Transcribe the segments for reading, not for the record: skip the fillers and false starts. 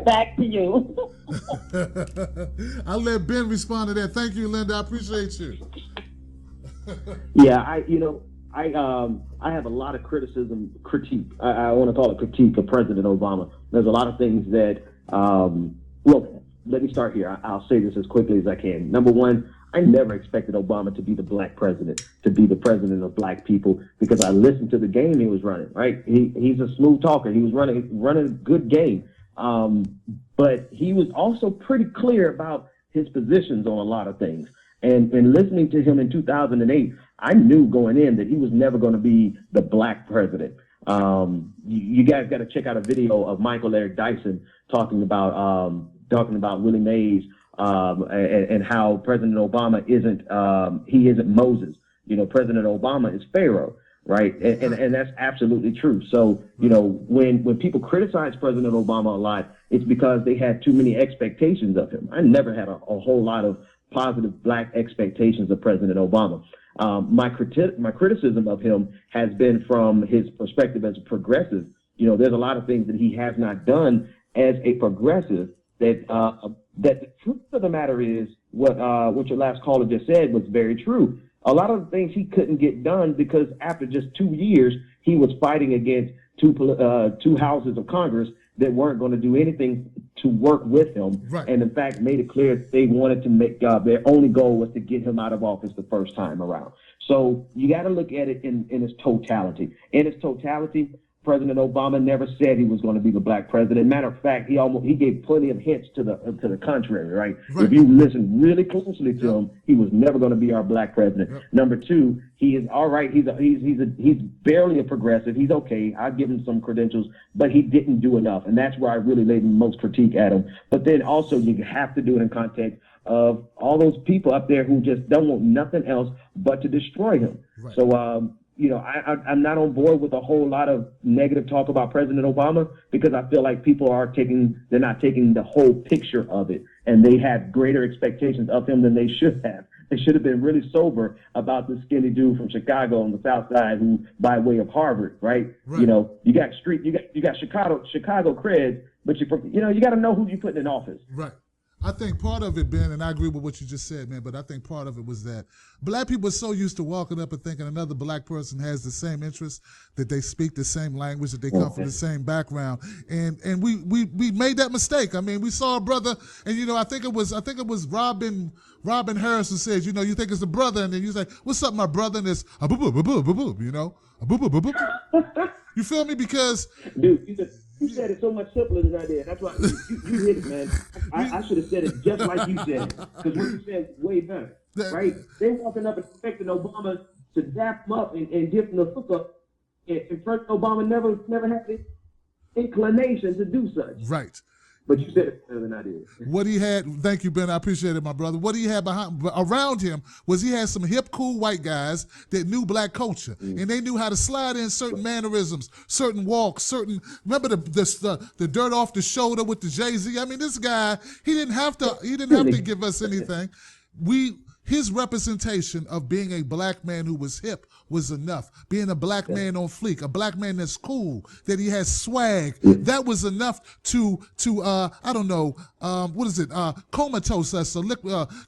Back to you. I'll let Ben respond to that. Thank you, Linda. I appreciate you. Yeah, I have a lot of critique. I want to call it critique of President Obama. There's a lot of things that, well, let me start here. I'll say this as quickly as I can. Number one, I never expected Obama to be the black president, to be the president of black people, because I listened to the game he was running, right? He's a smooth talker. He was running a good game. But he was also pretty clear about his positions on a lot of things. And listening to him in 2008, I knew going in that he was never going to be the black president. You guys got to check out a video of Michael Eric Dyson talking about Willie Mays and how President Obama isn't Moses. You know, President Obama is Pharaoh, right? And that's absolutely true. So, you know, when people criticize President Obama a lot, it's because they had too many expectations of him. I never had a whole lot of positive black expectations of President Obama. My criticism of him has been from his perspective as a progressive. You know, there's a lot of things that he has not done as a progressive that the truth of the matter is what your last caller just said was very true. A lot of the things he couldn't get done because after just 2 years, he was fighting against two houses of Congress that weren't going to do anything to work with him. Right. And in fact, made it clear that they wanted to make their only goal was to get him out of office the first time around. So you got to look at it in its totality. In its totality, President Obama never said he was going to be the black president. Matter of fact, he gave plenty of hints to the contrary, right? If you listen really closely to him, he was never going to be our black president. Number two, he is all right. He's barely a progressive. He's okay. I'll give him some credentials, but he didn't do enough, and that's where I really laid the most critique at him. But then also you have to do it in context of all those people up there who just don't want nothing else but to destroy him. Right. So you know, I'm not on board with a whole lot of negative talk about President Obama because I feel like people they're not taking the whole picture of it, and they have greater expectations of him than they should have. They should have been really sober about the skinny dude from Chicago on the South Side who, by way of Harvard, right? You know, you got Chicago creds, but you got to know who you're putting in office. Right. I think part of it, Ben, and I agree with what you just said, man, but I think part of it was that black people are so used to walking up and thinking another black person has the same interests, that they speak the same language, that they come from the same background. And we made that mistake. I mean, we saw a brother, and you know, I think it was Robin Harris who said, you know, you think it's a brother, and then you say, what's up, my brother? And it's a boo boo boo boo boo boo, you know? A boo boo boo boo. You feel me? Because dude, you said it so much simpler than I did. That's why you hit it, man. I should have said it just like you said it, because what you said is way better, right? They walking up and expecting Obama to zap him up and give him the hookup, and President Obama never had the inclination to do such. Right. But you said it better than I did. What he had, thank you, Ben, I appreciate it, my brother. What he had around him was he had some hip, cool white guys that knew black culture, and they knew how to slide in certain mannerisms, certain walks, remember the dirt off the shoulder with the Jay-Z? I mean, this guy, he didn't have to give us anything. His representation of being a black man who was hip was enough. Being a black man on fleek, a black man that's cool, that he has swag, that was enough to I don't know, comatose us, or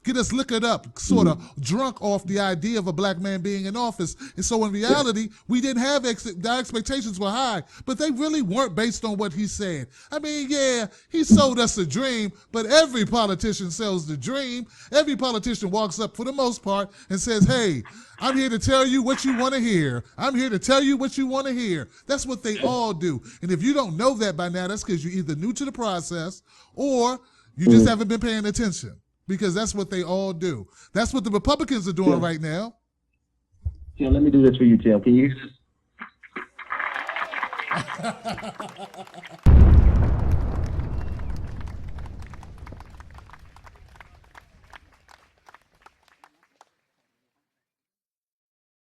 get us liquored up, sort of drunk off the idea of a black man being in office. And so in reality, we didn't have, our expectations were high, but they really weren't based on what he said. I mean, yeah, he sold us a dream, but every politician sells the dream. Every politician walks up for the most part and says, hey, I'm here to tell you what you want to hear. I'm here to tell you what you want to hear. That's what they all do. And if you don't know that by now, that's because you're either new to the process or you just haven't been paying attention, because that's what they all do. That's what the Republicans are doing right now. Tim, let me do this for you, Tim. Can you